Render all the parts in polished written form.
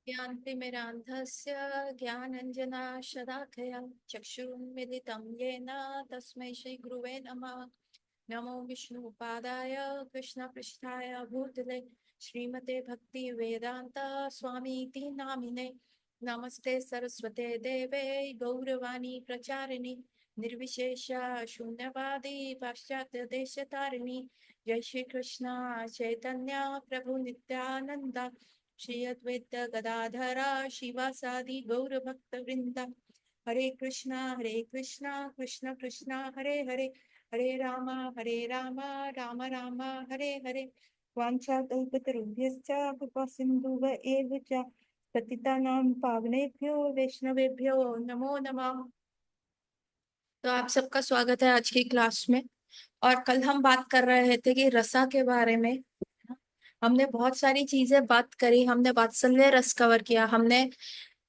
ज्ञानतिमिरान्धस्य ज्ञानञ्जनाशलाकया चक्षुरुन्मिलितं येन तस्मै श्रीगुरुवे नमः। नमो विष्णुपादाय कृष्णपृष्ठाय भूतले श्रीमते भक्ति वेदांत स्वामीति नामिने। नमस्ते सरस्वते देवे गौरवाणी प्रचारिणी निर्विशेष शून्यवादी पाश्चात्य देशतारिणी। जय श्री कृष्ण चैतन्य प्रभु नित्यानंद श्री अद्वैत गदाधरा शिवासादि गौर भक्त वृंदा। हरे कृष्णा कृष्ण कृष्णा हरे हरे, हरे राम राम राम हरे हरे। वाञ्छाकल्पतरुभ्यश्च कृपा सिन्धुव एव च पतितानां पावनेभ्यो वैष्णवेभ्यो नमो नमः। तो आप सबका स्वागत है आज की क्लास में। और कल हम बात कर रहे थे कि रसा के बारे में। हमने बहुत सारी चीजें बात करी, हमने वात्सल्य रस कवर किया। हमने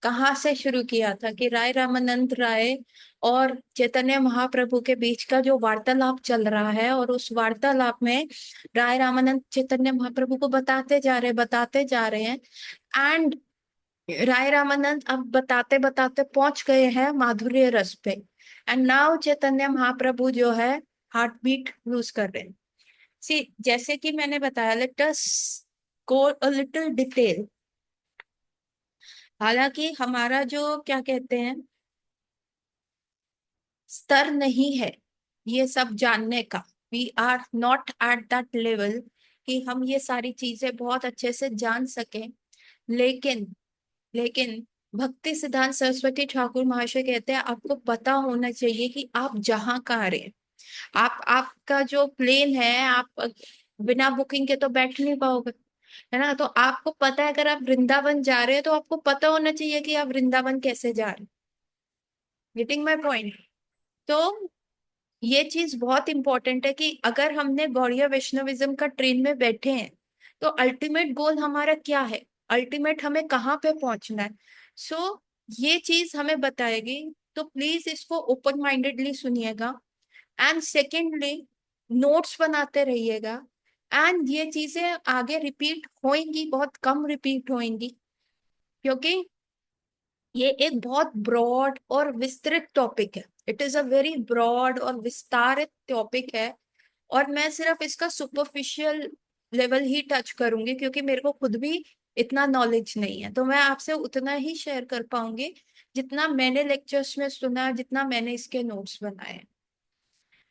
कहाँ से शुरू किया था कि राय रामानंद राय और चैतन्य महाप्रभु के बीच का जो वार्तालाप चल रहा है, और उस वार्तालाप में राय रामानंद चैतन्य महाप्रभु को बताते जा रहे हैं। एंड राय रामानंद अब बताते बताते पहुंच गए हैं माधुर्य रस पे। एंड नाउ चैतन्य महाप्रभु जो है हार्ट बीट लूज कर रहे हैं। सी, जैसे कि मैंने बताया, let us go a little detail. हालांकि हमारा जो क्या कहते हैं स्तर नहीं है ये सब जानने का। We are not at that level कि हम ये सारी चीजें बहुत अच्छे से जान सकें। लेकिन लेकिन भक्ति सिद्धांत सरस्वती ठाकुर महाशय कहते हैं आपको पता होना चाहिए कि आप जहाँ का रहे हैं। आपका जो प्लेन है, आप बिना बुकिंग के तो बैठ नहीं पाओगे, है ना। तो आपको पता है अगर आप वृंदावन जा रहे हैं तो आपको पता होना चाहिए कि आप वृंदावन कैसे जा रहे हैं। Getting my point. तो ये चीज बहुत इंपॉर्टेंट है कि अगर हमने गौड़ीय वैष्णविज्म का ट्रेन में बैठे हैं तो अल्टीमेट गोल हमारा क्या है, अल्टीमेट हमें कहाँ पे पहुंचना है। सो ये चीज हमें बताएगी। तो प्लीज इसको ओपन माइंडेडली सुनिएगा। एंड सेकेंडली, नोट्स बनाते रहिएगा। एंड ये चीजें आगे रिपीट होंगी, बहुत कम रिपीट होंगी, क्योंकि ये एक बहुत ब्रॉड और विस्तृत टॉपिक है। It is a very broad और विस्तारित टॉपिक है। और मैं सिर्फ इसका सुपरफिशियल लेवल ही टच करूंगी क्योंकि मेरे को खुद भी इतना नॉलेज नहीं है। तो मैं आपसे उतना ही शेयर कर पाऊंगी जितना मैंने लेक्चर्स में सुना, जितना मैंने इसके नोट्स बनाए।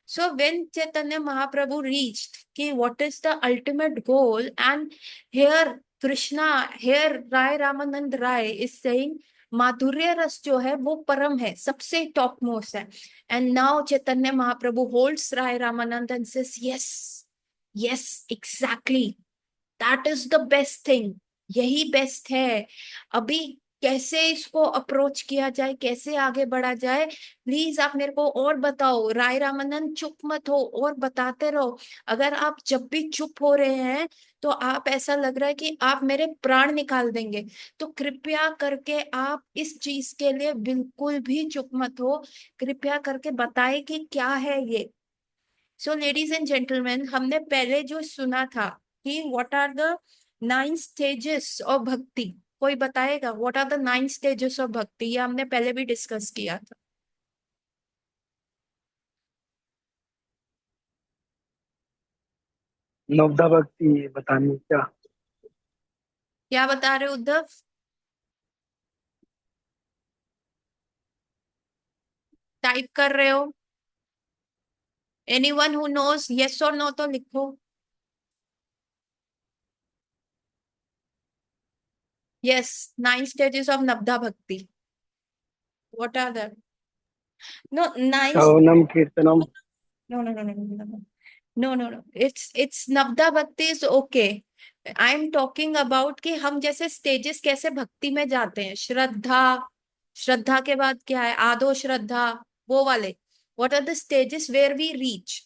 So when Chaitanya Mahaprabhu reached कि what is the ultimate goal, and here Krishna, here Rai Ramanand Rai is saying माधुर्य रस जो है वो परम है, सबसे टॉप मोस्ट है। And now Chaitanya Mahaprabhu holds Raya Ramananda and says yes, yes exactly, that is the best thing, यही बेस्ट है। अभी कैसे इसको अप्रोच किया जाए, कैसे आगे बढ़ा जाए, प्लीज आप मेरे को और बताओ। राय रामानंद चुप मत हो और बताते रहो। अगर आप जब भी चुप हो रहे हैं तो आप ऐसा लग रहा है कि आप मेरे प्राण निकाल देंगे, तो कृपया करके आप इस चीज के लिए बिल्कुल भी चुप मत हो। कृपया करके बताए कि क्या है ये। सो लेडीज एंड जेंटलमैन, हमने पहले जो सुना था कि what are the 9 stages of bhakti, कोई बताएगा what are the 9 stages of bhakti? ये हमने पहले भी डिस्कस किया था। नवदा भक्ति बतानी क्या? क्या बता रहे हो उद्धव? टाइप कर रहे हो? एनीवन हु नोज, यस और नो तो लिखो। Yes, 9 stages of Navadha Bhakti, what are the? No, 9। श्रवणम कीर्तनम। No no no no no no no no no, it's Navadha Bhakti is okay. I am talking about कि हम जैसे स्टेजेस कैसे भक्ति में जाते हैं। श्रद्धा, श्रद्धा के बाद क्या है? आदो श्रद्धा, वो वाले। What are the stages where we reach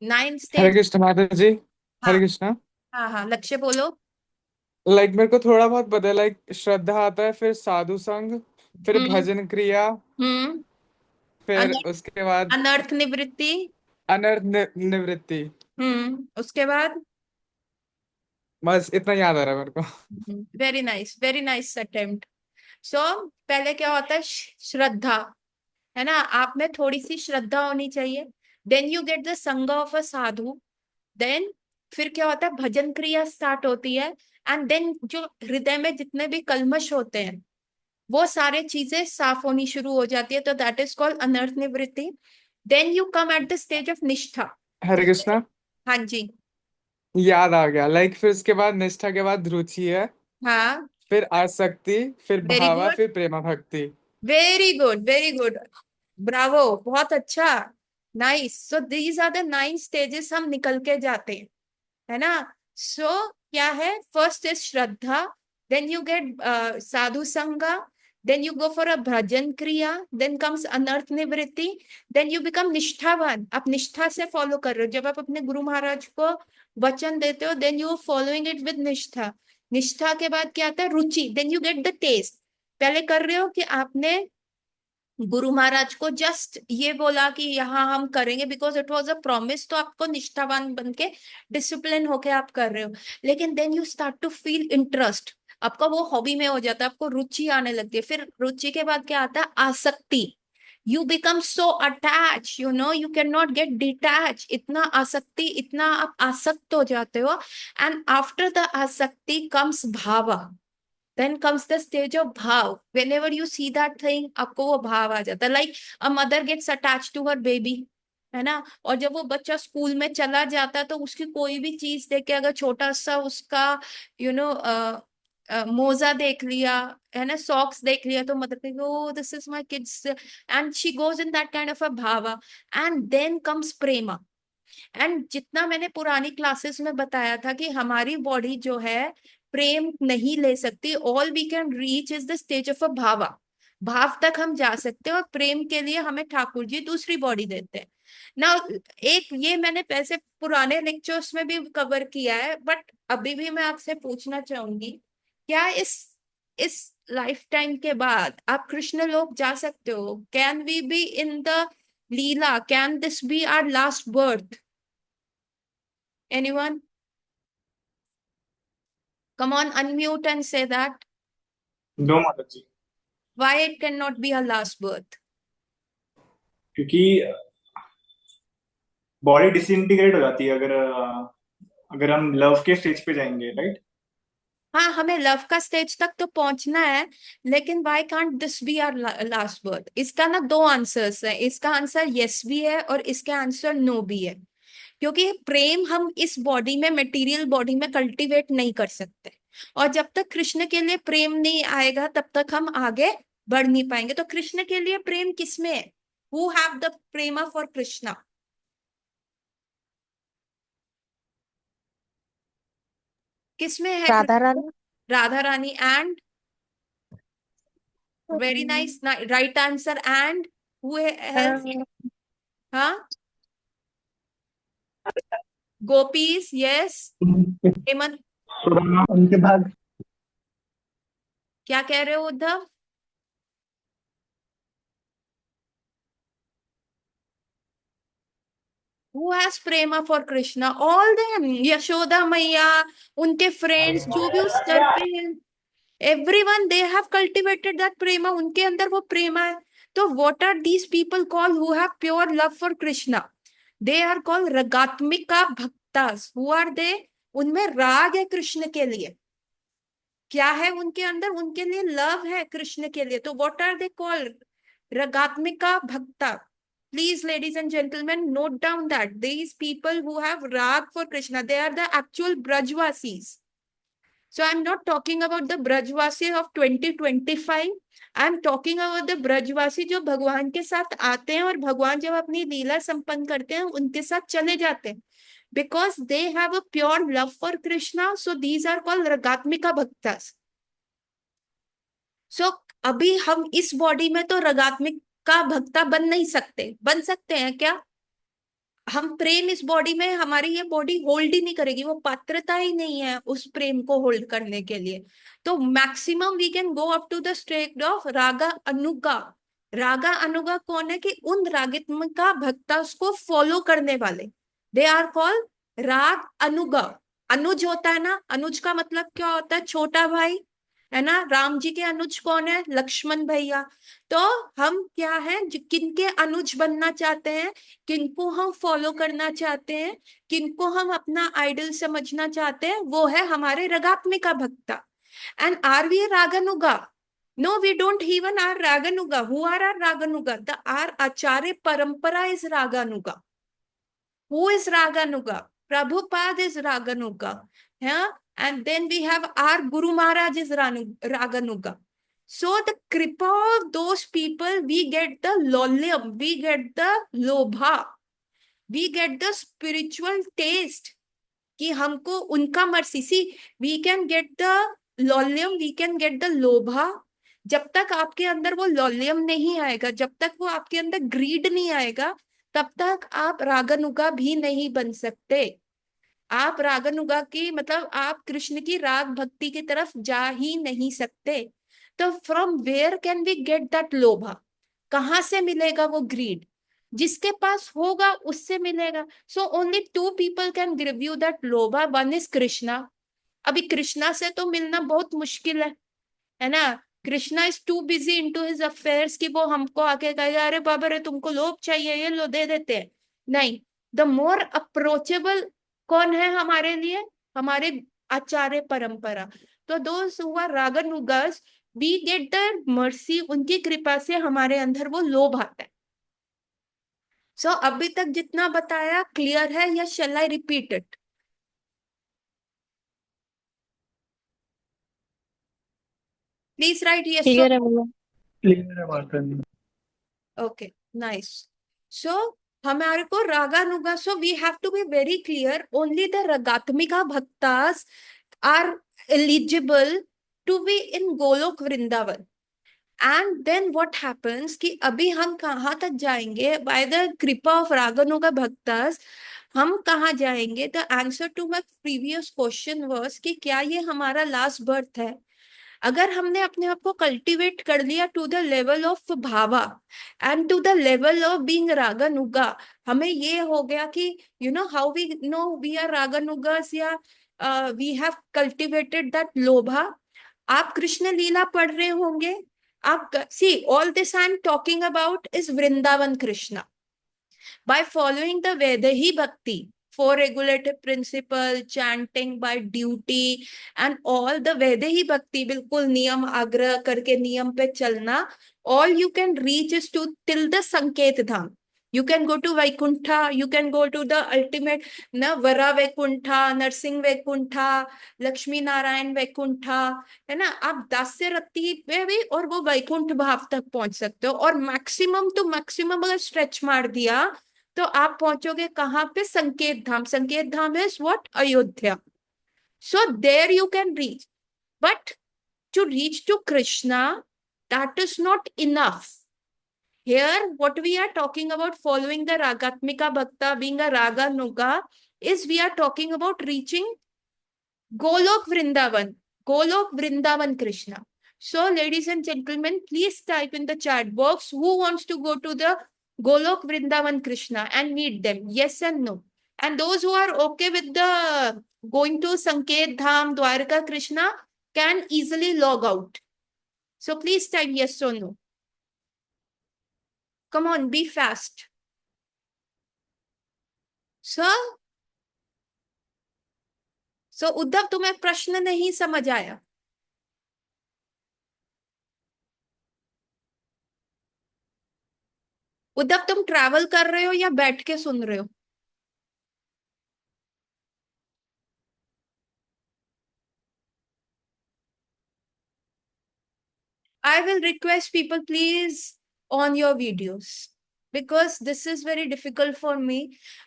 9 stage? Hare Krishna माता जी। हाँ हरे कृष्ण। हाँ हाँ, लक्ष्य बोलो। मेरे को थोड़ा बहुत पता है। श्रद्धा आता है, फिर साधु संग, फिर हम्म। भजन क्रिया, हम्म। फिर अनर्थ, उसके बाद अनर्थ निवृत्ति। अनर्थ निवृत्ति, उसके बाद बस इतना याद आ रहा है मेरे को। Very nice attempt. सो पहले क्या होता है, श्रद्धा, है ना, आप में थोड़ी सी श्रद्धा होनी चाहिए। देन यू गेट द संग ऑफ अ साधु। देन फिर क्या होता है, भजन क्रिया स्टार्ट होती है। एंड देन जो हृदय में जितने भी कल्मश होते हैं वो सारे चीजें साफ होनी शुरू हो जाती है, तो that is called anartha nivritti. Then you come at the stage of nishtha. Hare Krishna. हाँ जी। याद आ गया, लाइक फिर उसके बाद निष्ठा के बाद रुचि है, हाँ। फिर आसक्ति, फिर वेरी भावा, गुड, फिर prema bhakti. Very good, very good. Bravo, बहुत अच्छा। Nice. So these are the 9 stages हम निकल के जाते हैं, है ना। सो क्या है, first is shraddha, then you get sadhu sanga, then you go for a bhajan kriya, then comes अनर्थ निवृत्ति, देन यू बिकम निष्ठावान। आप निष्ठा से फॉलो कर रहे हो, जब आप अपने गुरु महाराज को वचन देते हो then you are following it with nishtha. निष्ठा के बाद क्या आता है, रुचि, then you get the taste. पहले कर रहे हो कि आपने गुरु महाराज को जस्ट ये बोला कि यहाँ हम करेंगे because it was a promise, तो आपको निष्ठावान बन के डिसिप्लिन होके आप कर रहे हो। लेकिन then you start to feel interest, आपका वो हॉबी में हो जाता है, आपको रुचि आने लगती है। फिर रुचि के बाद क्या आता है, आसक्ति। You become so attach, you know, you can not get detach. इतना आसक्ति, इतना आप आसक्त हो जाते हो। And after the asakti comes bhava. then comes the stage of bhav. Whenever you see that thing, आपको वो भाव आ जाता है। Like a mother gets attached to her baby, है ना। और जब वो बच्चा स्कूल में चला जाता है तो उसकी कोई भी चीज देख के, अगर छोटा सा उसका यू नो मोजा देख लिया, है ना, सॉक्स देख लिया, तो मदर कहेगी oh this is my kids, and she goes in that kind of a bhava. And then comes prema. And जितना मैंने पुरानी क्लासेस में बताया था कि हमारी बॉडी जो है प्रेम नहीं ले सकती, all we can reach is the stage of a bhava. भाव तक हम जा सकते हैं, और प्रेम के लिए हमें ठाकुर जी दूसरी बॉडी देते हैं ना। एक ये मैंने वैसे पुराने लेक्चर्स में भी कवर किया है, बट अभी भी मैं आपसे पूछना चाहूंगी, क्या इस लाइफ टाइम के बाद आप कृष्ण लोक जा सकते हो? Can we be in the lila? Can this be our last birth? Anyone? Come on, unmute and say that. No mata ji, Why it cannot be a last birth? क्योंकि बॉडी डिसइंटीग्रेट हो जाती है अगर हम लव के स्टेज पे जाएंगे, राइट। हाँ, हमें लव का स्टेज तक तो पहुंचना है, लेकिन why can't this be our last birth? इसका ना दो आंसर्स है, इसका आंसर यस भी है और इसका आंसर नो भी है। क्योंकि प्रेम हम इस बॉडी में, मटेरियल बॉडी में कल्टीवेट नहीं कर सकते, और जब तक कृष्ण के लिए प्रेम नहीं आएगा तब तक हम आगे बढ़ नहीं पाएंगे। तो कृष्ण के लिए प्रेम किसमें है? Who have the prema for Krishna? किसमें है Radha Rani. Radha Rani. And very nice, right answer. And who else? हाँ, गोपीज, यस। हेमंत, उनके बाद क्या कह रहे हो Uddhav? Who has prema for Krishna? All them. Yashoda मैया, उनके फ्रेंड्स जो भी उस स्तर पे हैं, everyone they have cultivated that prema. उनके अंदर वो प्रेमा है। तो what are these people called who have pure love for Krishna? They are called ragatmika bhaktas. Who are they? उनमें राग है कृष्ण के लिए। क्या है उनके अंदर? उनके लिए लव है कृष्ण के लिए। तो what are they called? Ragatmika bhakta. Please, ladies and gentlemen, note down that these people who have rag for Krishna, they are the actual Brajvasis. So I'm not talking about the Brajvasi of 2025. I'm talking about the Brajvasi जो भगवान के साथ आते हैं और भगवान जब अपनी लीला संपन्न करते हैं उनके साथ चले जाते हैं, because they have a pure love for Krishna. So these are called Ragatmika Bhaktas. So अभी हम इस बॉडी में तो रगात्मिक का भक्ता बन नहीं सकते। बन सकते हैं क्या? हम प्रेम इस बॉडी में, हमारी ये बॉडी होल्ड ही नहीं करेगी, वो पात्रता ही नहीं है उस प्रेम को होल्ड करने के लिए। तो maximum we can go up to the stage of raga anuga. Raga anuga कौन है? कि उन रागित्म का भक्ता को फॉलो करने वाले, दे आर कॉल्ड राग अनुगा। अनुज होता है ना, अनुज का मतलब क्या होता है? छोटा भाई, है ना। राम जी के अनुज कौन है? लक्ष्मण भैया। तो हम क्या है, किनके अनुज बनना चाहते हैं, किनको हम फॉलो करना चाहते हैं, किनको हम अपना आइडल समझना चाहते हैं, वो है हमारे रगात्मिका भक्ता। And are we raganuga? No, we don't even are Raganuga. Who are our Raganuga? Our Acharya Parampara is Raganuga. Who is Raganuga? Prabhupada is Raganuga. Yeah? And then we have our Guru Maharaj is Raganuga. So the kripa of those people, we get the lolyam, we get the lobha, we get the spiritual taste. कि हमको उनका mercy, see we can get the laulyam, we can get the lobha. जब तक आपके अंदर वो लॉलियम नहीं आएगा, जब तक वो आपके अंदर ग्रीड नहीं आएगा, तब तक आप रागानुगा भी नहीं बन सकते। आप रागानुगा की मतलब आप कृष्ण की राग भक्ति की तरफ जा ही नहीं सकते। तो from where can we get that lobha? कहाँ से मिलेगा वो ग्रीड? जिसके पास होगा उससे मिलेगा। So only two people can give you that lobha, one is Krishna. अभी कृष्णा से तो मिलना बहुत मुश्किल है ना। Krishna is too busy into his affairs कि वो हमको आके कहेगा अरे बाबा रे तुमको लोभ चाहिए, ये लो दे देते हैं। नहीं, द मोर अप्रोचेबल कौन है हमारे लिए? हमारे आचार्य परंपरा। तो दोस्त हुआ रागानुगास, वी गेट द मर्सी, उनकी कृपा से हमारे अंदर वो लोभ आता है। सो अभी तक जितना बताया क्लियर है या shall I repeat it? Please write yes. Clear है भैया। क्लियर है माता जी। Okay, nice. So, हमारे को रागानुगा, so we have to be very clear. Only the Ragatmika Bhaktas are eligible to be in Golok Vrindavan. And then what happens कि अभी हम कहाँ तक जाएंगे? By the कृपा of Raganuga Bhaktas हम कहाँ जाएंगे? The answer to my previous question was कि क्या ये हमारा last birth है? अगर हमने अपने आप को कल्टीवेट कर लिया to the level of bhava and to the level of being raganuga, हमें ये हो गया कि you know how we know we are raganugas, या वी हैव कल्टीवेटेड दैट लोभा। आप कृष्ण लीला पढ़ रहे होंगे, आप see all this I am talking about is Vrindavan Krishna. by following the Vedahi Bhakti, four regulative principle, chanting by duty and all the Vedahi Bhakti, बिल्कुल नियम आग्रह करके नियम पे चलना, all you can reach is to till the Sanket Dham. You can go to Vaikuntha, you can go to the ultimate na Vara Vaikuntha, Narsingh Vaikuntha, Lakshmi Narayan Vaikuntha, है ना। आप 10 से रत्ती पे भी और वो वैकुंठ भाव तक पहुंच सकते हो। और मैक्सिमम टू मैक्सिमम अगर स्ट्रेच मार दिया तो आप पहुंचोगे कहाँ पे? Sanket Dham. Sanket Dham is what? Ayodhya. So there you can reach, but to reach to Krishna that is not enough. Here what we are talking about, following the ragatmika bhakta, being a raganuga, is we are talking about reaching Golok Vrindavan, Golok Vrindavan Krishna. So, ladies and gentlemen, please type in the chat box who wants to go to the Golok Vrindavan Krishna and meet them. Yes and no. And those who are okay with the going to Sanket Dham, Dwarka Krishna can easily log out. So please type yes or no. Come on, be fast. So Uddhav, तुम्हें प्रश्न नहीं समझ आया? उद्धव, तुम travel कर रहे हो या बैठ के सुन रहे हो? I will request people please on your videos because this is very difficult for me.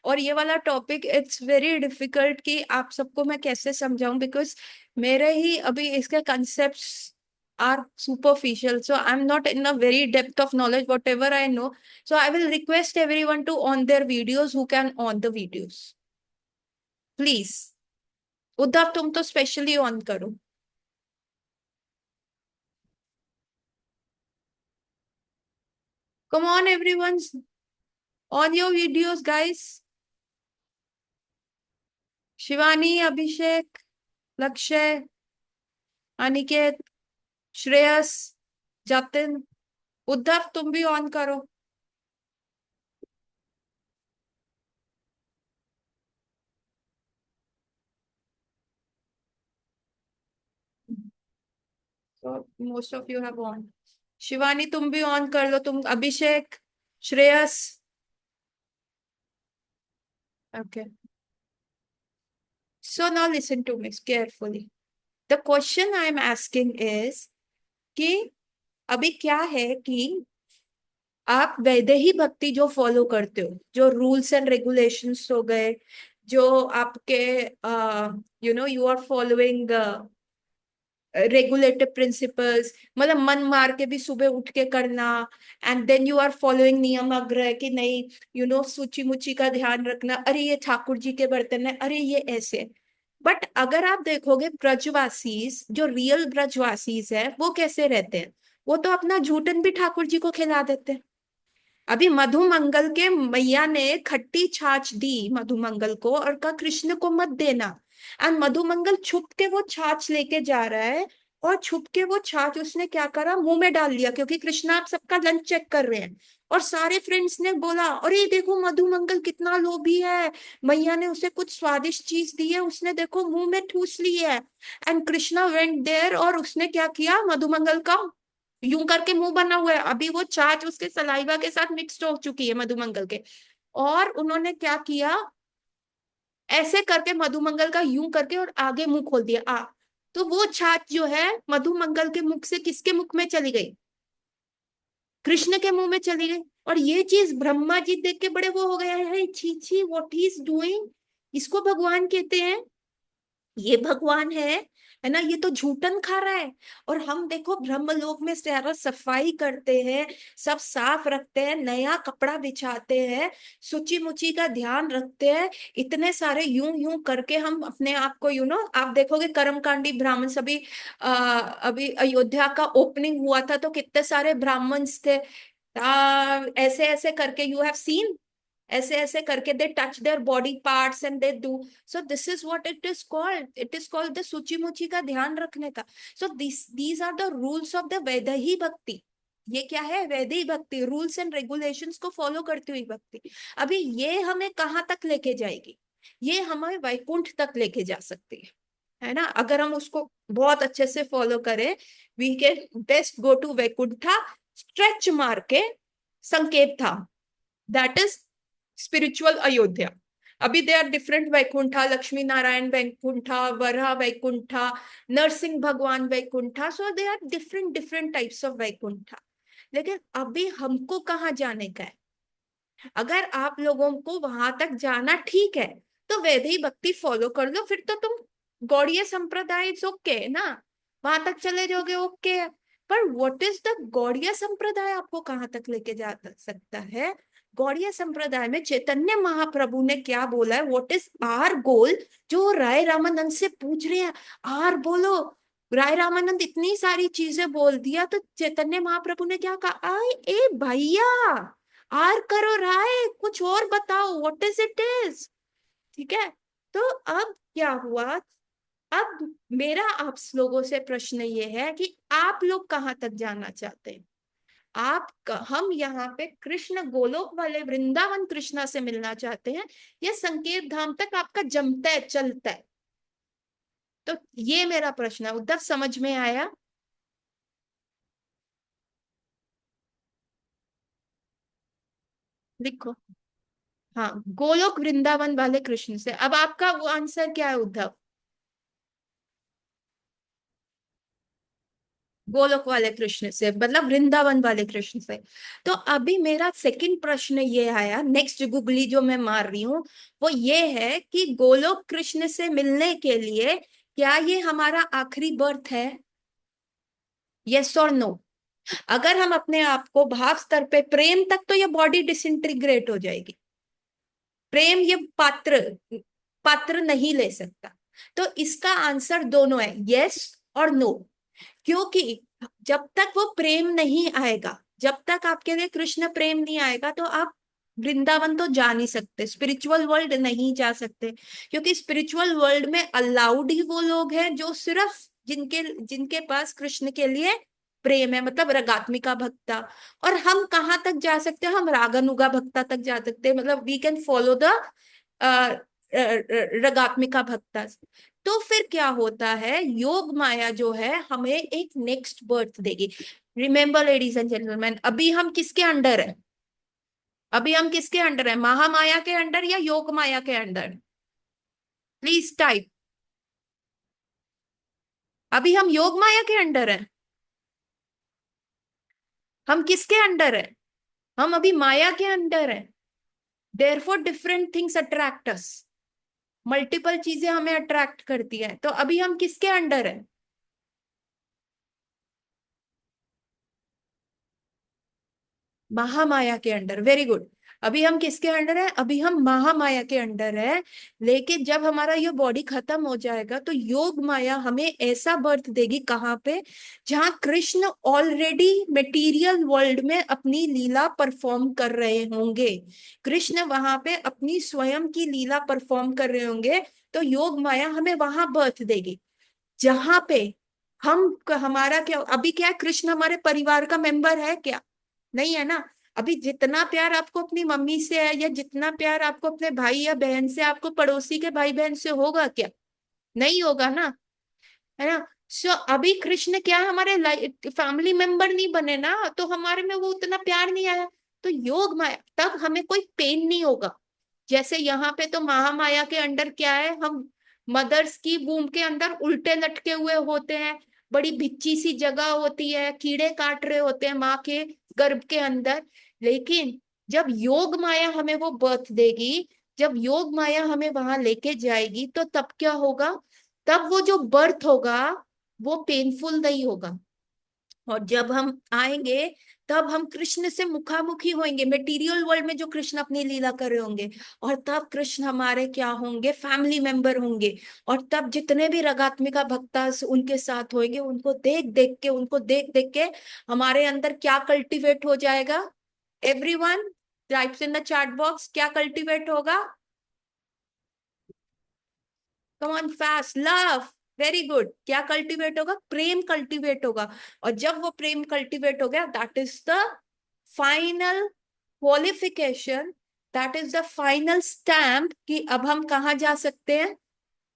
और ये वाला टॉपिक इट्स वेरी डिफिकल्ट कि आप सबको मैं कैसे समझाऊं, बिकॉज मेरे ही अभी इसके concepts are superficial, so I'm not in a very depth of knowledge whatever I know. So I will request everyone to on their videos who can on the videos, please. Uddhav तुम तो specially on करो। Come on everyone's on your videos guys. Shivani, Abhishek, Lakshya, Aniket, Shreyas, Jatin, Uddhav, तुम भी on करो। Most of you have on. Shivani तुम भी on कर लो, तुम, Abhishek, Shreyas. Okay, so now listen to me carefully. The question I am asking is कि अभी क्या है कि आप वैदेही भक्ति जो फॉलो करते हो, जो रूल्स एंड रेगुलेशंस हो गए, जो आपके you are following regulative principles, मतलब मन मार के भी सुबह उठ के करना, and then you are following niyama agraha कि नहीं, सूची मुची का ध्यान रखना, अरे ये ठाकुर जी के बर्तन है, अरे ये ऐसे। बट अगर आप देखोगे ब्रजवासीज, जो रियल ब्रजवासीज है, वो कैसे रहते हैं? वो तो अपना झूठन भी ठाकुर जी को खिला देते हैं। अभी मधुमंगल के मैया ने खट्टी छाछ दी मधुमंगल को और कहा कृष्ण को मत देना, एंड मधुमंगल छुप के वो छाछ लेके जा रहा है, और छुप के वो छाछ उसने क्या करा, मुंह में डाल लिया, क्योंकि कृष्णा आप सबका लंच चेक कर रहे हैं। और सारे फ्रेंड्स ने बोला अरे देखो मधुमंगल कितना लोभी है, मैया ने उसे कुछ स्वादिष्ट चीज दी है, उसने देखो मुंह में ठूस ली है। एंड कृष्णा वेंट देयर और उसने क्या किया, मधुमंगल का यूं करके मुंह बना हुआ है, अभी वो छाछ उसके सलाइवा के साथ मिक्स्ड हो चुकी है मधुमंगल के, और उन्होंने क्या किया, ऐसे करके मधुमंगल का यूं करके और आगे मुंह खोल दिया आ। तो वो छाछ जो है मधुमंगल के मुख से किसके मुख में चली गई, कृष्ण के मुंह में चली गई। और ये चीज ब्रह्मा जी देख के बड़े वो हो गए हैं, छी छी व्हाट ही इज डूइंग, इसको भगवान कहते हैं? ये भगवान है ना, ये तो झूठन खा रहा है। और हम देखो ब्रह्मलोक में सारा सफाई करते हैं, सब साफ रखते हैं, नया कपड़ा बिछाते हैं, सुची मुची का ध्यान रखते हैं, इतने सारे यूं यूं करके हम अपने आप को आप देखोगे कर्मकांडी ब्राह्मण सभी, अभी अयोध्या का ओपनिंग हुआ था तो कितने सारे ब्राह्मण्स थे, ऐसे ऐसे करके, यू हैव सीन, ऐसे ऐसे करके they touch their body parts and they do. So this is what it is called the सूची मुची का ध्यान रखने का। So these are the rules of the vaidhi bhakti. ये क्या है, vaidhi bhakti, rules and regulations को फॉलो करती हुई भक्ति। अभी ये हमें कहाँ तक लेके जाएगी, ये हमें वैकुंठ तक लेके जा सकती है ना, अगर हम उसको बहुत अच्छे से फॉलो करें। We can best go to Vaikuntha, stretch मार के Sanket Dham, that is spiritual Ayodhya. अभी they are different Vaikuntha, Lakshmi Narayan Vaikuntha, Varaha Vaikuntha, Narasimha Bhagwan Vaikuntha, so they are different different types of Vaikuntha. लेकिन अभी हमको कहाँ जाने का है? अगर आप लोगों को वहां तक जाना ठीक है तो वैदिक भक्ति फॉलो कर लो, फिर तो तुम गौड़ीय संप्रदाय ओके ना, वहां तक चले जाओगे ओके है। पर व्हाट इज द गौड़ीय संप्रदाय, आपको कहाँ तक लेके जा सकता है? गौड़ीय संप्रदाय में चैतन्य महाप्रभु ने क्या बोला है, व्हाट इज आर गोल, जो राय रामानंद से पूछ रहे हैं, आर बोलो। राय रामानंद इतनी सारी चीजें बोल दिया तो चैतन्य महाप्रभु ने क्या कहा, आई ए भैया, आर करो राय, कुछ और बताओ, व्हाट इज इट इज। ठीक है, तो अब क्या हुआ, अब मेरा आप लोगों से प्रश्न ये है कि आप लोग कहाँ तक जाना चाहते हैं? हम यहाँ पे कृष्ण गोलोक वाले वृंदावन कृष्णा से मिलना चाहते हैं, या संकेत धाम तक आपका जमता है, चलता है? तो ये मेरा प्रश्न है। उद्धव, समझ में आया? लिखो। हाँ, गोलोक वृंदावन वाले कृष्ण से। अब आपका वो आंसर क्या है उद्धव? गोलोक वाले कृष्ण से, मतलब वृंदावन वाले कृष्ण से। तो अभी मेरा सेकंड प्रश्न ये आया, नेक्स्ट गुगली जो मैं मार रही हूँ वो ये है कि गोलोक कृष्ण से मिलने के लिए क्या ये हमारा आखिरी बर्थ है? यस और नो? अगर हम अपने आप को भाव स्तर पे प्रेम तक, तो ये बॉडी डिसइंटीग्रेट हो जाएगी, प्रेम ये पात्र पात्र नहीं ले सकता। तो इसका आंसर दोनों है, यस और नो। क्योंकि जब तक वो प्रेम नहीं आएगा, जब तक आपके लिए कृष्ण प्रेम नहीं आएगा, तो आप वृंदावन तो जा नहीं सकते, स्पिरिचुअल वर्ल्ड नहीं जा सकते, क्योंकि स्पिरिचुअल वर्ल्ड में अलाउड ही वो लोग हैं जो सिर्फ जिनके जिनके पास कृष्ण के लिए प्रेम है, मतलब रगात्मिका भक्ता। और हम कहाँ तक जा सकते हैं? हम रागानुगा भक्ता तक जा सकते हैं, मतलब वी कैन फॉलो द रगात्मिका भक्ता। तो फिर क्या होता है, योग माया जो है हमें एक नेक्स्ट बर्थ देगी। रिमेम्बर लेडीज एंड जेंटलमैन, अभी हम किसके अंडर है? अभी हम किसके अंडर है? महामाया के अंडर या योग माया के अंडर? Please type. अभी हम योग माया के अंडर है। हम किसके अंडर है? हम अभी माया के अंडर है। देयरफॉर डिफरेंट थिंग्स अट्रैक्ट अस, मल्टीपल चीजें हमें अट्रैक्ट करती है। तो अभी हम किसके अंडर है? महामाया के अंडर। Very good. अभी हम किसके अंडर है? अभी हम महामाया के अंडर है। लेकिन जब हमारा ये बॉडी खत्म हो जाएगा तो योग माया हमें ऐसा बर्थ देगी, कहाँ पे? जहाँ कृष्ण ऑलरेडी मटेरियल वर्ल्ड में अपनी लीला परफॉर्म कर रहे होंगे। कृष्ण वहां पे अपनी स्वयं की लीला परफॉर्म कर रहे होंगे, तो योग माया हमें वहां बर्थ देगी, जहां पे हम हमारा क्या अभी क्या है? कृष्ण हमारे परिवार का मेंबर है क्या? नहीं है ना। अभी जितना प्यार आपको अपनी मम्मी से है, या जितना प्यार आपको अपने भाई या बहन से, आपको पड़ोसी के भाई बहन से होगा क्या? नहीं होगा ना, है ना। सो अभी कृष्ण क्या है? हमारे फैमिली मेंबर नहीं बने ना, तो हमारे में वो उतना प्यार नहीं आया। तो योग माया तब हमें कोई पेन नहीं होगा। जैसे यहाँ पे तो महामाया के अंडर क्या है, हम मदर्स की वूम के अंदर उल्टे लटके हुए होते हैं, बड़ी भिच्ची सी जगह होती है, कीड़े काट रहे होते हैं माँ के गर्भ के अंदर। लेकिन जब योग माया हमें वो बर्थ देगी, जब योग माया हमें वहां लेके जाएगी, तो तब क्या होगा? तब वो जो बर्थ होगा वो पेनफुल नहीं होगा। और जब हम आएंगे तब हम कृष्ण से मुखामुखी होंगे, मटेरियल वर्ल्ड में जो कृष्ण अपनी लीला कर रहे होंगे। और तब कृष्ण हमारे क्या होंगे? फैमिली मेंबर होंगे। और तब जितने भी रगात्मिका भक्ता उनके साथ होंगे, उनको देख देख के हमारे अंदर क्या कल्टीवेट हो जाएगा? Everyone types in the chat box, क्या कल्टीवेट होगा? Come on fast, love. Very good. क्या कल्टीवेट होगा? प्रेम कल्टीवेट होगा। और जब वो प्रेम कल्टीवेट हो गया, that is the final qualification, that is the final stamp कि अब हम कहाँ जा सकते हैं?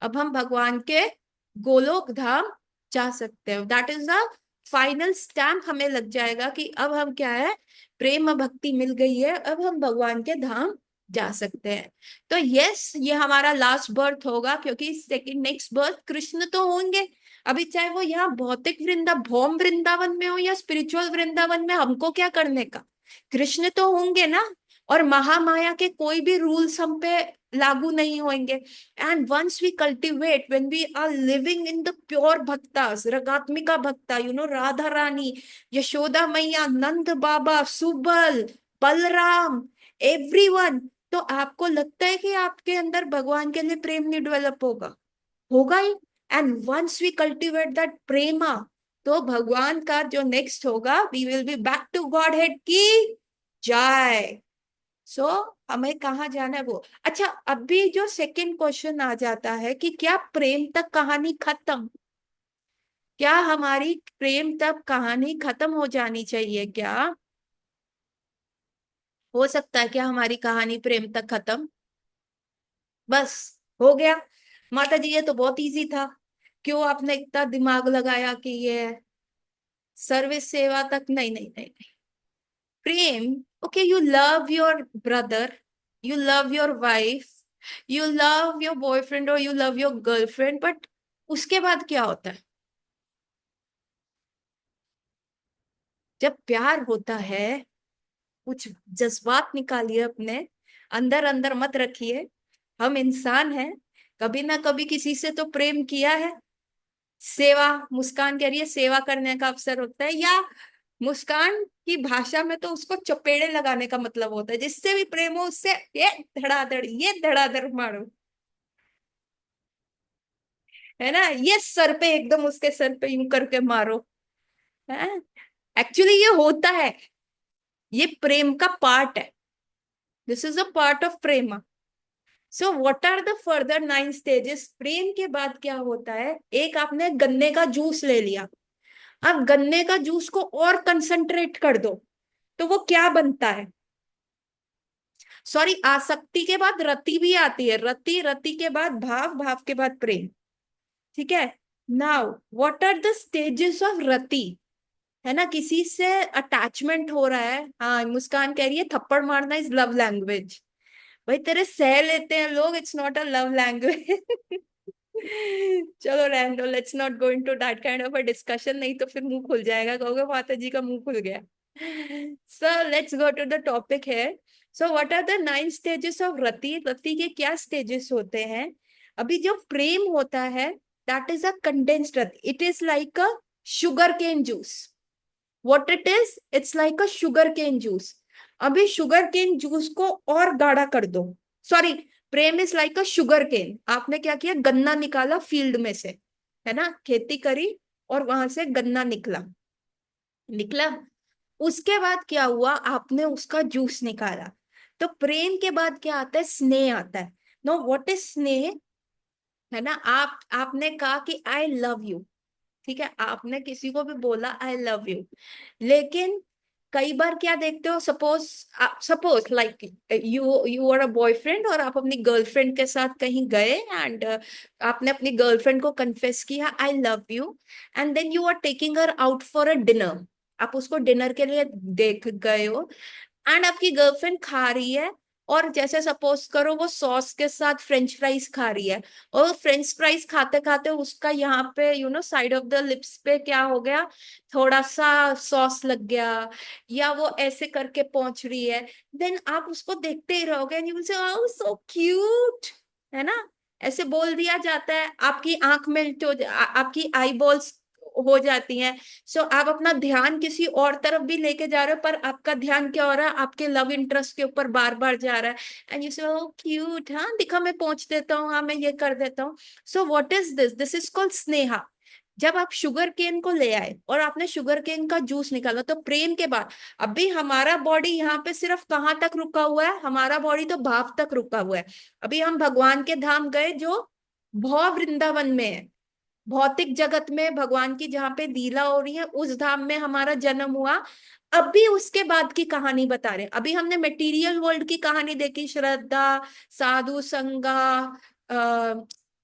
अब हम भगवान के गोलोक धाम जा सकते हैं। That is the final stamp हमें लग जाएगा कि अब हम क्या है, प्रेम भक्ति मिल गई है, अब हम भगवान के धाम जा सकते हैं। तो यस, ये हमारा लास्ट बर्थ होगा, क्योंकि सेकंड नेक्स्ट बर्थ कृष्ण तो होंगे। अभी चाहे वो यहाँ भौतिक भौम वृंदावन में हो या स्पिरिचुअल वृंदावन में, हमको क्या करने का? कृष्ण तो होंगे ना। और महामाया के कोई भी रूल्स हम पे लागू नहीं होंगे। And once we cultivate, when we are living in the pure bhaktas, Ragatmika Bhakta, Radha Rani, Yashoda Maiya, Nand Baba, Subal, Balram, everyone, तो आपको लगता है कि आपके अंदर भगवान के लिए प्रेम नहीं डेवलप होगा? होगा ही। And once we cultivate that prema, तो भगवान का जो नेक्स्ट होगा, we will be back to Godhead की जय। सो हमें कहाँ जाना है वो? अच्छा, अभी जो सेकंड क्वेश्चन आ जाता है कि क्या प्रेम तक कहानी खत्म? क्या हमारी प्रेम तक कहानी खत्म हो जानी चाहिए क्या? हो सकता है क्या हमारी कहानी प्रेम तक खत्म? बस हो गया? माता जी ये तो बहुत इजी था, क्यों आपने इतना दिमाग लगाया कि ये सर्विस सेवा तक? नहीं नहीं नहीं नहीं। प्रेम, okay, you love your brother, you love your wife, you love your boyfriend or you love your girlfriend, but उसके बाद क्या होता है? जब प्यार होता है, कुछ जज्बात निकालिए अपने अंदर, अंदर मत रखिए। हम इंसान हैं, कभी ना कभी किसी से तो प्रेम किया है। सेवा, मुस्कान कह रही है सेवा करने का अवसर होता है, या मुस्कान की भाषा में तो उसको चपेड़े लगाने का मतलब होता है। जिससे भी प्रेम हो उससे ये धड़ाधड़ मारो, है ना। ये सर पे एकदम उसके सर पे यूं करके मारो, है। एक्चुअली ये होता है, ये प्रेम का पार्ट है। This is a part of prema. So what are the further 9 stages? प्रेम के बाद क्या होता है? एक आपने गन्ने का जूस ले लिया, अब गन्ने का जूस को और कंसंट्रेट कर दो तो वो क्या बनता है? सॉरी, आसक्ति के बाद रति भी आती है, रति, रति के बाद भाव, भाव के बाद प्रेम. ठीक है. Now what are the stages of rati? है ना, किसी से अटैचमेंट हो रहा है. हाँ, मुस्कान कह रही है थप्पड़ मारना इज लव लैंग्वेज. भाई तेरे सह लेते हैं लोग, it's not a love language. चलो रहने दो, let's not go into that kind of a discussion, नहीं तो फिर मुंह खुल जाएगा, कहोगे माता जी का मुंह खुल गया. So let's go to the topic है. So what are the 9 stages of rati? रति के क्या स्टेजेस होते हैं? अभी जो प्रेम होता है that is a condensed rati. It is like a sugar cane juice. What it is? It's like a sugar cane juice. अभी शुगर केन जूस को और गाढ़ा कर दो. Sorry, prem is like a sugar cane. आपने क्या किया? गन्ना निकाला फील्ड में से, है ना, खेती करी और वहां से गन्ना निकला. निकला, उसके बाद क्या हुआ? आपने उसका जूस निकाला. तो प्रेम के बाद क्या आता है? स्नेह आता है. नो, व्हाट इज स्नेह? है ना, आपने कहा कि आई लव यू. ठीक है, आपने किसी को भी बोला आई लव यू, लेकिन कई बार क्या देखते हो? Suppose, suppose like you are a boyfriend और आप अपनी गर्लफ्रेंड के साथ कहीं गए एंड आपने अपनी गर्लफ्रेंड को कन्फेस किया I love you, and then you are taking her out for a dinner. आप उसको डिनर के लिए देख गए हो एंड आपकी गर्लफ्रेंड खा रही है, और जैसे सपोज करो वो सॉस के साथ फ्रेंच फ्राइज खा रही है, और फ्रेंच फ्राइज खाते खाते उसका यहाँ पे साइड ऑफ द लिप्स पे क्या हो गया? थोड़ा सा सॉस लग गया, या वो ऐसे करके पहुंच रही है. देन आप उसको देखते ही रहोगे and you will say oh so cute. है ना, ऐसे बोल दिया जाता है. आपकी आंख मेल्ट हो आपकी आई बॉल्स हो जाती हैं. सो आप अपना ध्यान किसी और तरफ भी लेके जा रहे हो, पर आपका ध्यान क्या हो रहा है? आपके लव इंटरेस्ट के ऊपर बार बार जा रहा है. एंड यू से ओ क्यूट, हाँ दिखा मैं पहुंच देता हूँ, हाँ मैं ये कर देता हूँ. So what is this? This is called Sneha. जब आप शुगर केन को ले आए और आपने शुगर केन का जूस निकाला, तो प्रेम के बाद अभी हमारा बॉडी यहाँ पे सिर्फ कहाँ तक रुका हुआ है? हमारा बॉडी तो भाव तक रुका हुआ है. अभी हम भगवान के धाम गए जो भौ वृंदावन में है, भौतिक जगत में भगवान की जहाँ पे लीला हो रही है, उस धाम में हमारा जन्म हुआ. अभी उसके बाद की कहानी बता रहे हैं. अभी हमने मटेरियल वर्ल्ड की कहानी देखी, श्रद्धा, साधु संगा,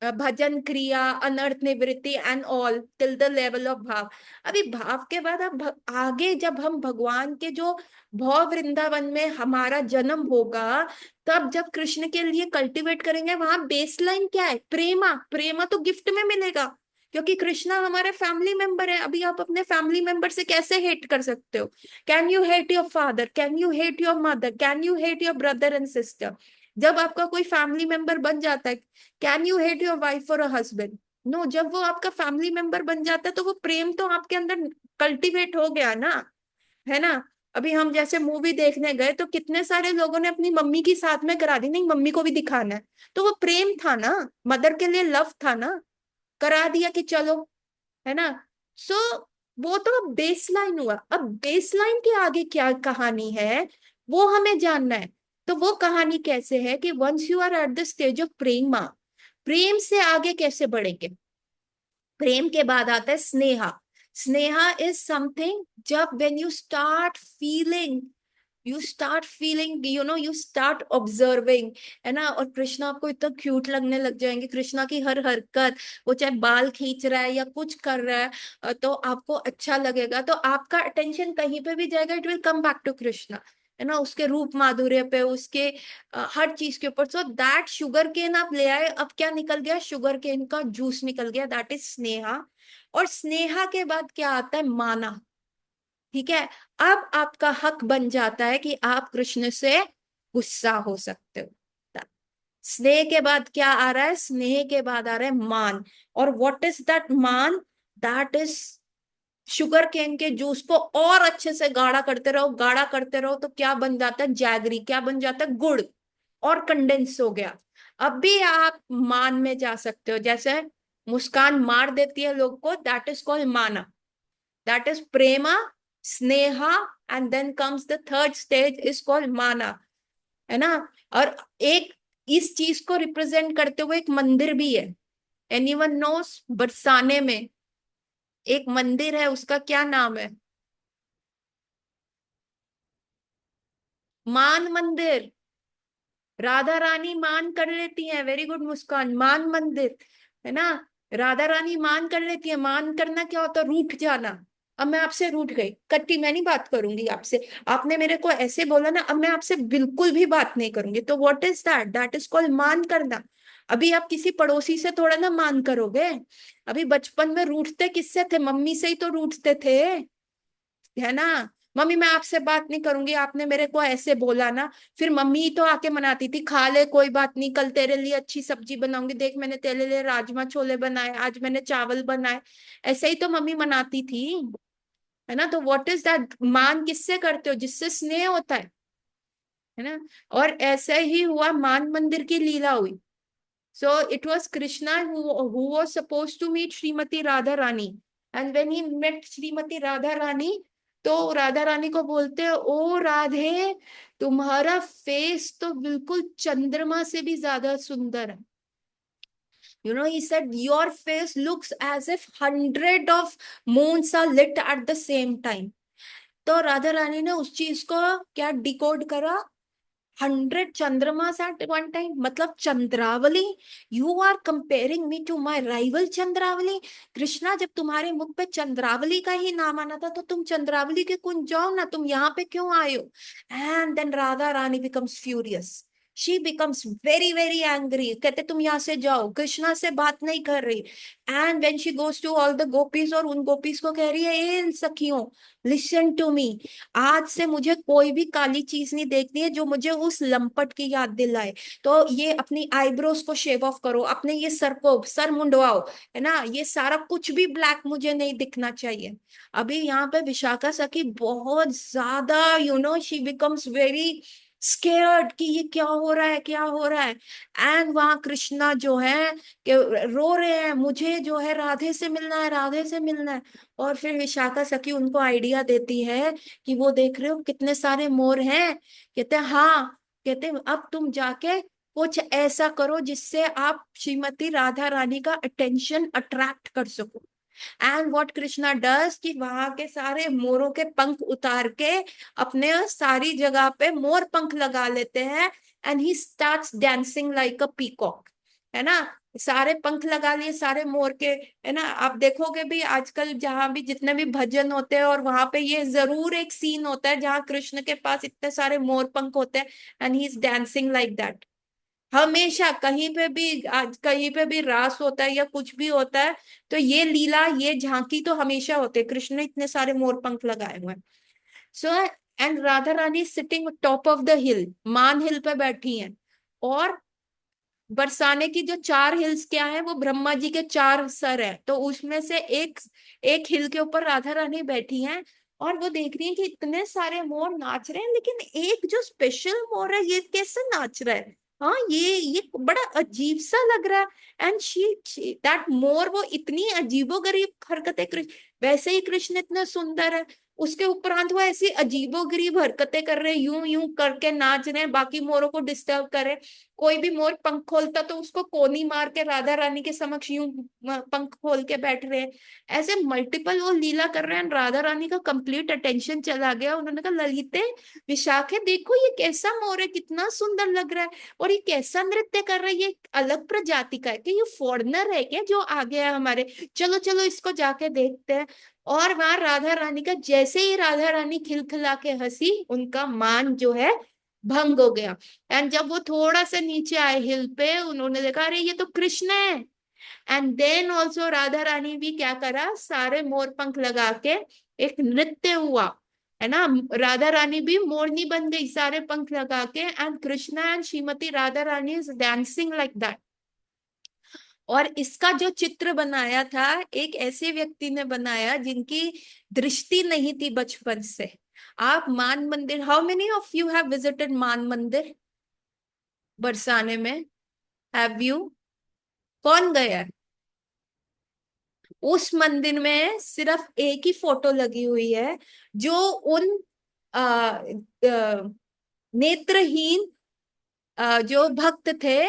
भजन क्रिया, अनर्थ निवृत्ति and all till the level of भाव. अभी भाव के बाद अब आगे जब हम भगवान के जो भव वृंदावन में हमारा जन्म होगा, तब जब कृष्ण के लिए कल्टीवेट करेंगे, वहां बेसलाइन क्या है? प्रेमा. प्रेमा तो गिफ्ट में मिलेगा, क्योंकि कृष्णा हमारे फैमिली मेंबर है. अभी आप अपने फैमिली मेंबर से कैसे हेट कर सकते हो? Can you hate your father? Can you hate your mother? Can you hate your brother and sister? जब आपका कोई फैमिली मेंबर बन जाता है, can you hate your wife और हस्बैंड? नो. जब वो आपका फैमिली मेंबर बन जाता है तो वो प्रेम तो आपके अंदर कल्टीवेट हो गया ना. है ना. अभी हम जैसे मूवी देखने गए तो कितने सारे लोगों ने अपनी मम्मी की साथ में करा दी, नहीं मम्मी को भी दिखाना है, तो वो प्रेम था ना, मदर के लिए लव था ना, करा दिया कि चलो. है ना. सो वो तो बेसलाइन हुआ. अब बेसलाइन के आगे क्या कहानी है वो हमें जानना है. तो वो कहानी कैसे है कि once you are at the stage of prema, प्रेम से आगे कैसे बढ़ेंगे? प्रेम के बाद आता है स्नेहा. स्नेहा इज समथिंग जब when you start feeling you start observing. है ना, और कृष्णा आपको इतना क्यूट लगने लग जाएंगे. कृष्णा की हर हरकत, वो चाहे बाल खींच रहा है या कुछ कर रहा है, तो आपको अच्छा लगेगा, तो आपका अटेंशन कहीं पे भी जाएगा, it will come back to Krishna. है ना, उसके रूप माधुर्य पे, उसके हर चीज के ऊपर. सो दैट शुगर केन आप ले आए, अब क्या निकल गया? शुगर केन का जूस निकल गया, दैट इज स्नेहा. और स्नेहा के बाद क्या आता है? माना. ठीक है, अब आपका हक बन जाता है कि आप कृष्ण से गुस्सा हो सकते हो. स्नेह के बाद क्या आ रहा है? स्नेह के बाद आ रहा है मान. और व्हाट इज दैट मान? दैट इज शुगर केन के जूस को और अच्छे से गाढ़ा करते रहो, गाढ़ा करते रहो, तो क्या बन जाता है? जैगरी. क्या बन जाता है? गुड़. और कंडेंस हो गया. अब भी आप मान में जा सकते हो. जैसे मुस्कान मार देती है लोग को, दैट इज कॉल्ड माना. That is prema, sneha, and then comes the third stage is called mana. है ना। और एक इस चीज को रिप्रेजेंट करते हुए एक मंदिर भी है। एनीवन नोस, बरसाने में एक मंदिर है, उसका क्या नाम है? मान मंदिर। राधा रानी मान कर लेती हैं, वेरी गुड मुस्कान, मान मंदिर, है ना। राधा रानी मान कर लेती है। मान करना क्या होता है? रूठ जाना। अब मैं आपसे रूठ गई, कट्टी, मैं नहीं बात करूंगी आपसे। आपने मेरे को ऐसे बोला ना, अब मैं आपसे बिल्कुल भी बात नहीं करूंगी। तो what is that? That is called मान करना। अभी आप किसी पड़ोसी से थोड़ा ना मान करोगे। अभी बचपन में रूठते किससे थे? मम्मी से ही तो रूठते थे, है ना। मम्मी मैं आपसे बात नहीं करूंगी, आपने मेरे को ऐसे बोला ना। फिर मम्मी ही तो आके मनाती थी, खा ले कोई बात नहीं, कल तेरे लिए अच्छी सब्जी बनाऊंगी, देख मैंने तेरे लिए राजमा छोले बनाए, आज मैंने चावल बनाए। ऐसे ही तो मम्मी मनाती थी, है ना। तो व्हाट इज दैट? मान किससे करते हो? जिससे स्नेह होता है ना। और ऐसे ही हुआ, मान मंदिर की लीला हुई। So it was Krishna who was supposed to meet Srimati Radharani. And when he met Srimati Radharani, तो राधा रानी को बोलते हैं, ओ राधे, तुम्हारा फेस तो बिल्कुल चंद्रमा से भी ज्यादा सुंदर है। He said, your face looks as if 100 of moons are lit at the same time. तो राधा रानी ने उस चीज को क्या डिकोड करा? 100 चंद्रमास एट वन टाइम, मतलब Chandravali. You are comparing me to my rival Chandravali. Krishna, जब तुम्हारे मुख पे चंद्रावली का ही नाम आना था तो तुम चंद्रावली के कुंज जाओ ना, तुम यहाँ पे क्यों आए हो? And then Radha Rani becomes furious, she becomes very very angry, कहते तुम यहाँ से जाओ, कृष्णा से बात नहीं कर रही। And when she goes to all the gopis, और उन गोपीज को कह रही है, ए सखियों, लिसन टू मी, आज से मुझे कोई भी काली चीज नहीं देखनी है जो मुझे उस लंपट की याद दिलाए। तो ये अपनी आईब्रोज को शेव ऑफ करो, अपने ये सर को सर मुंडवाओ, है ना। ये सारा कुछ भी ब्लैक मुझे नहीं दिखना चाहिए। अभी यहाँ पे विशाखा सखी बहुत ज्यादा, शी बिकम्स वेरी स्केर्ड कि ये क्या हो रहा है, क्या हो रहा है। एंड वहां कृष्णा जो है कि रो रहे हैं, मुझे जो है राधे से मिलना है, राधे से मिलना है। और फिर विशाखा सखी उनको आइडिया देती है कि वो देख रहे हो कितने सारे मोर हैं? कहते हैं हाँ। कहते हैं अब तुम जाके कुछ ऐसा करो जिससे आप श्रीमती राधा रानी का अटेंशन अट्रैक्ट कर सको। एंड व्हाट कृष्णा डज कि वहां के सारे मोरों के पंख उतार के अपने सारी जगह पे मोर पंख लगा लेते हैं। And he starts dancing like a peacock, है ना। सारे पंख लगा लिए सारे मोर के, है ना। आप देखोगे भी आजकल जहां भी जितने भी भजन होते हैं, और वहां पे ये जरूर एक सीन होता है जहां कृष्ण के पास इतने सारे मोर पंख होते हैं, and he is dancing like that. हमेशा कहीं पे भी, आज कहीं पे भी रास होता है या कुछ भी होता है, तो ये लीला, ये झांकी तो हमेशा होते हैं। कृष्ण ने इतने सारे मोर पंख लगाए हुए हैं। So and Radha Rani sitting top of the हिल, मान हिल पे बैठी हैं। और बरसाने की जो 4 हिल्स क्या है, वो ब्रह्मा जी के 4 सर है, तो उसमें से एक एक हिल के ऊपर राधा रानी बैठी हैं। और वो देख रही है कि इतने सारे मोर नाच रहे हैं, लेकिन एक जो स्पेशल मोर है, ये कैसे नाच रहा है? हाँ, ये बड़ा अजीब सा लग रहा है। एंड शी दैट मोर, वो इतनी अजीबोगरीब हरकतें, कृष्ण वैसे ही कृष्ण इतना सुंदर है, उसके उपरांत वो ऐसी अजीबोगरीब हरकतें कर रहे, यूं यूं करके नाच रहे हैं, बाकी मोरों को डिस्टर्ब कर रहे। कोई भी मोर पंख खोलता तो उसको कोनी मार के राधा रानी के समक्ष यूं पंख खोल के बैठ रहे हैं। ऐसे मल्टीपल वो लीला कर रहे हैं, राधा रानी का कंप्लीट अटेंशन चला गया। उन्होंने कहा, ललिते, विशाखे, देखो ये कैसा मोर है, कितना सुंदर लग रहा है, और ये कैसा नृत्य कर रहा है, ये अलग प्रजाति का है कि ये फॉरेनर है क्या जो आ गया है हमारे? चलो चलो इसको जाके देखते हैं। और वहां राधा रानी का, जैसे ही राधा रानी खिलखिला के हंसी, उनका मान जो है भंग हो गया। एंड जब वो थोड़ा सा नीचे आए हिल पे, उन्होंने देखा, अरे ये तो कृष्ण है। And then also Radha Rani भी क्या करा, सारे मोर पंख लगा के एक नृत्य हुआ, है ना। राधा रानी भी मोरनी बन गई सारे पंख लगा के। And Krishna and Shrimati Radha Rani is dancing like that. और इसका जो चित्र बनाया था, एक ऐसे व्यक्ति ने बनाया जिनकी दृष्टि नहीं थी बचपन से। आप मान मंदिर, how many of you have visited मान मंदिर बरसाने में? Have you? कौन गया है? उस मंदिर में सिर्फ एक ही फोटो लगी हुई है, जो उन आ, नेत्रहीन जो भक्त थे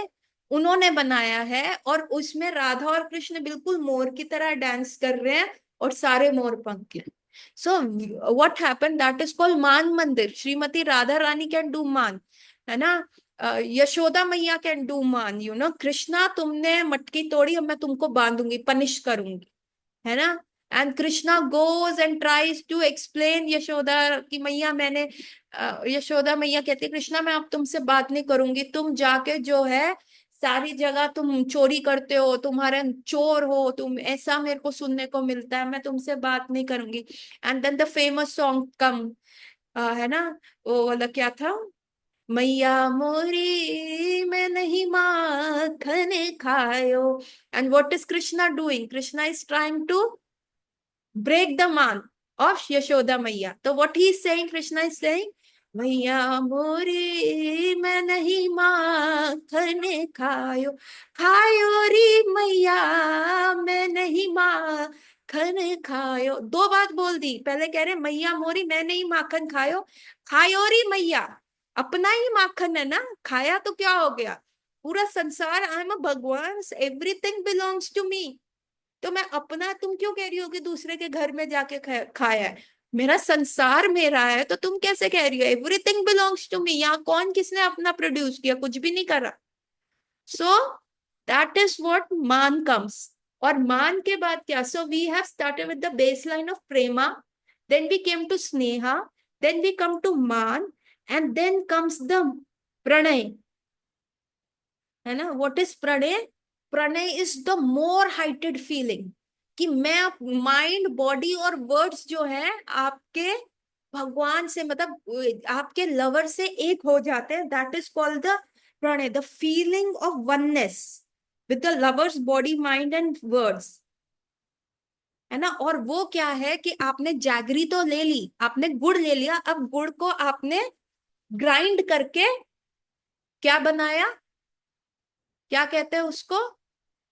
उन्होंने बनाया है, और उसमें राधा और कृष्ण बिल्कुल मोर की तरह डांस कर रहे हैं और सारे मोर पंख हैं। So what happen, that is called मान मंदिर। श्रीमती राधा रानी कैन डू मान, है ना। यशोदा मैया कैन डू मान, यू नो, कृष्णा तुमने मटकी तोड़ी, अब मैं तुमको बांधूंगी, पनिश करूंगी, है ना। And Krishna goes and tries to explain Yashoda की मैया मैंने यशोदा मैया कहती है कृष्णा मैं अब तुमसे बात नहीं करूंगी, तुम जाके जो है सारी जगह तुम चोरी करते हो, तुम्हारे चोर हो तुम, ऐसा मेरे को सुनने को मिलता है, मैं तुमसे बात नहीं करूंगी। And then the famous song come, है ना, वो वाला क्या था, मैया मोरी मैं नहीं माखन खायो। And what is Krishna doing, Krishna is trying to break the man of Yashoda Maiya. So what he is saying, Krishna is saying, मैया मोरी मैं नहीं माखन खायो, खायो री मैया मैं नहीं माखन खायो। दो बात बोल दी, पहले कह रहे मैया मोरी मैं नहीं माखन खायो, खायो री मैया, अपना ही माखन है ना, खाया तो क्या हो गया, पूरा संसार, आई एम अ भगवान, एवरीथिंग बिलोंग्स टू मी, तो मैं अपना, तुम क्यों कह रही हो कि दूसरे के घर में जाके खाया है, मेरा संसार मेरा है, तो तुम कैसे कह रही हो एवरीथिंग बिलोंग्स टू मी, यहाँ कौन किसने अपना प्रोड्यूस किया, कुछ भी नहीं करा। So that is what maan comes. और मान के बाद क्या, so we have started with the baseline of prema, then we came to sneha, then we come to maan, and then comes the pranay, है ना। What is pranay, pranay is the more heighted feeling, कि मैं mind body और वर्ड्स जो है आपके भगवान से, मतलब आपके लवर से एक हो जाते हैं, that is called the pranay, the feeling of oneness with the lover's body mind and words, है ना। और वो क्या है कि आपने जैगरी तो ले ली, आपने गुड़ ले लिया, अब गुड़ को आपने ग्राइंड करके क्या बनाया, क्या कहते हैं उसको,